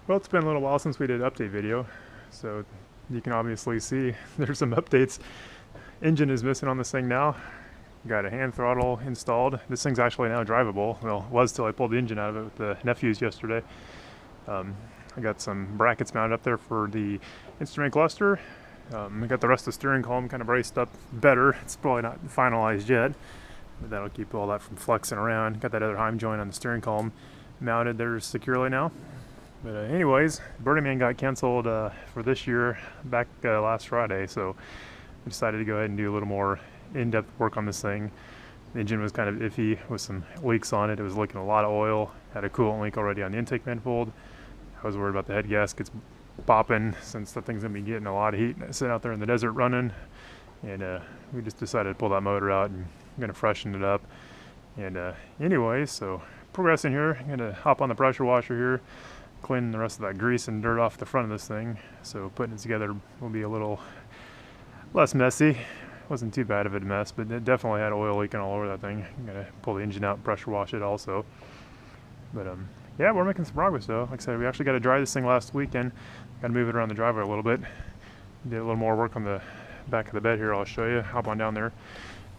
Well, it's been a little while since we did an update video, so you can obviously see there's some updates. Engine is missing on this thing now. Got a hand throttle installed. This thing's actually now drivable. Well, it was till I pulled the engine out of it with the nephews yesterday. I got some brackets mounted up there for the instrument cluster. I got the rest of the steering column kind of braced up better. It's probably not finalized yet, but that'll keep all that from flexing around. Got that other Heim joint on the steering column mounted there securely now. But anyways, Burning Man got canceled for this year back last Friday, so I decided to go ahead and do a little more in-depth work on this thing. The engine was kind of iffy with some leaks on it. It was leaking a lot of oil. Had a coolant leak already on the intake manifold. I was worried about the head gaskets popping since that thing's gonna be getting a lot of heat sitting out there in the desert running. And we just decided to pull that motor out and I'm gonna freshen it up. And anyways, so progressing here, I'm gonna hop on the pressure washer here, clean the rest of that grease and dirt off the front of this thing. So putting it together will be a little less messy. Wasn't too bad of a mess, but it definitely had oil leaking all over that thing. I'm gonna pull the engine out and pressure wash it also. But yeah, we're making some progress though. Like I said, we actually got to dry this thing last weekend. Got to move it around the driveway a little bit. Did a little more work on the back of the bed here. I'll show you. Hop on down there.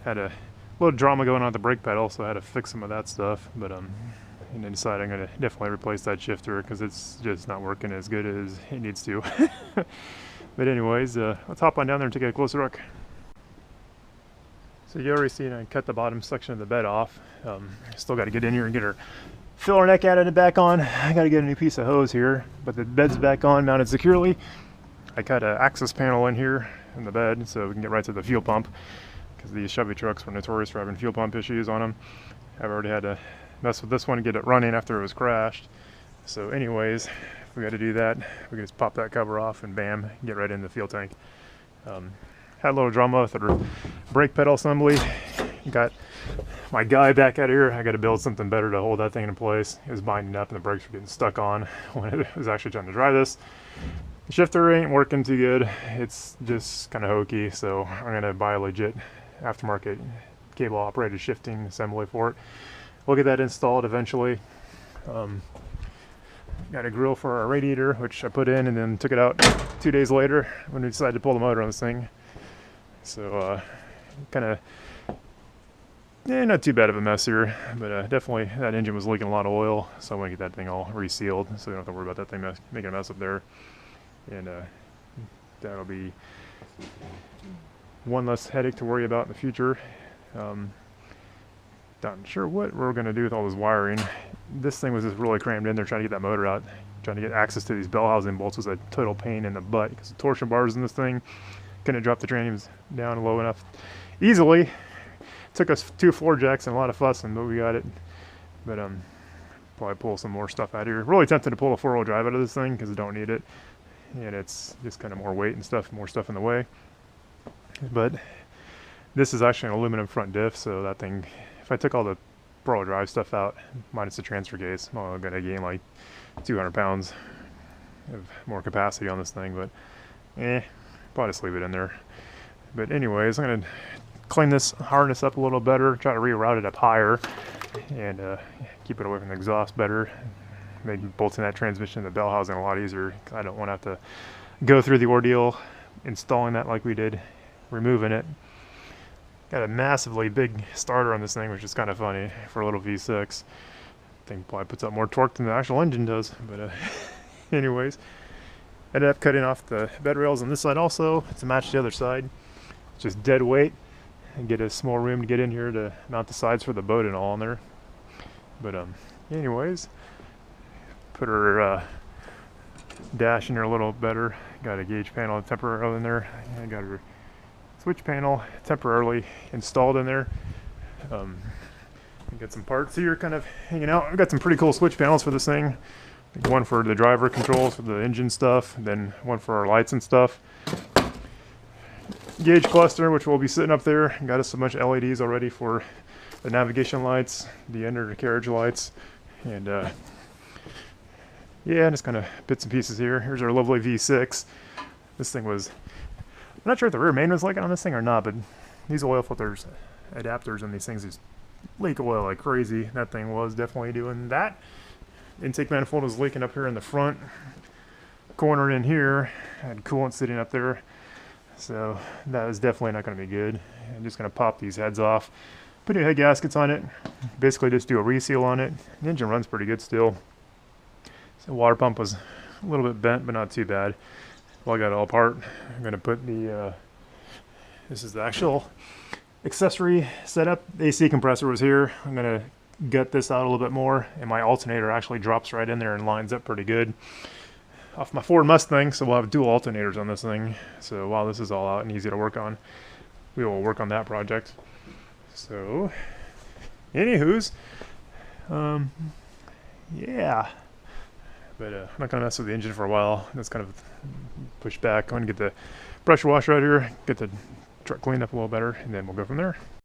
Had a little drama going on with the brake pedal, so I had to fix some of that stuff. But and then decided I'm gonna definitely replace that shifter because it's just not working as good as it needs to. But anyways, let's hop on down there and take a closer look. So you already seen I cut the bottom section of the bed off. Still got to get in here and get her filler neck added and back on. I got to get a new piece of hose here, but the bed's back on, mounted securely. I cut an access panel in here in the bed so we can get right to the fuel pump because these Chevy trucks were notorious for having fuel pump issues on them. I've already had to mess with this one to get it running after it was crashed. So anyways, if we got to do that, we can just pop that cover off and bam, get right in the fuel tank. Had a little drama with the brake pedal assembly. Got my guy back out here. I got to build something better to hold that thing in place. It was binding up and the brakes were getting stuck on when it was actually trying to drive this. The shifter ain't working too good. It's just kind of hokey, so I'm going to buy a legit aftermarket cable operated shifting assembly for it. We'll get that installed eventually. Got a grill for our radiator, which I put in and then took it out 2 days later when we decided to pull the motor on this thing. So kind of not too bad of a mess here, but definitely that engine was leaking a lot of oil, so I want to get that thing all resealed so we don't have to worry about that thing making a mess up there. And that'll be one less headache to worry about in the future. Not sure what we're going to do with all this wiring. This thing was just really crammed in there trying to get that motor out. Trying to get access to these bell housing bolts was a total pain in the butt because the torsion bars in this thing couldn't drop the tranniums down low enough easily. Took us 2 floor jacks and a lot of fussing, but we got it. But probably pull some more stuff out of here. Really tempted to pull a 4-wheel drive out of this thing because I don't need it, and it's just kind of more weight and stuff, more stuff in the way. But this is actually an aluminum front diff, so that thing, if I took all the 4-wheel drive stuff out minus the transfer case, well, I'm gonna gain like 200 pounds of more capacity on this thing. But probably just leave it in there. But anyways, I'm gonna clean this harness up a little better, try to reroute it up higher, and keep it away from the exhaust better. Make bolting that transmission to the bell housing a lot easier. I don't want to have to go through the ordeal installing that like we did removing it. Got a massively big starter on this thing, which is kind of funny for a little V6. I think probably puts out more torque than the actual engine does. But anyways, ended up cutting off the bed rails on this side also to match the other side. It's just dead weight. And get a small room to get in here to mount the sides for the boat and all in there. But anyways, put her dash in there a little better. Got a gauge panel temporarily in there. I got her switch panel temporarily installed in there. Got some parts here kind of hanging out. I've got some pretty cool switch panels for this thing. One for the driver controls for the engine stuff, then one for our lights and stuff. Gauge cluster, which will be sitting up there. Got us a bunch of LEDs already for the navigation lights, the undercarriage lights, and yeah, just kind of bits and pieces here. Here's our lovely V6. This thing was, I'm not sure if the rear main was leaking on this thing or not, but these oil filters, adapters on these things just leak oil like crazy. That thing was definitely doing that. Intake manifold was leaking up here in the front. corner in here, I had coolant sitting up there, so that was definitely not going to be good. I'm just going to pop these heads off, put new head gaskets on it, basically just do a reseal on it. The engine runs pretty good still. So the water pump was a little bit bent, but not too bad. Well, I got it all apart. I'm going to put the, this is the actual accessory setup. The AC compressor was here. I'm going to gut this out a little bit more, and my alternator actually drops right in there and lines up pretty good off my Ford Mustang, so we'll have dual alternators on this thing. So while this is all out and easy to work on, we will work on that project. So anywho's, yeah, but I'm not gonna mess with the engine for a while. That's kind of pushed back. I'm gonna get the pressure washer out here, get the truck cleaned up a little better, and then we'll go from there.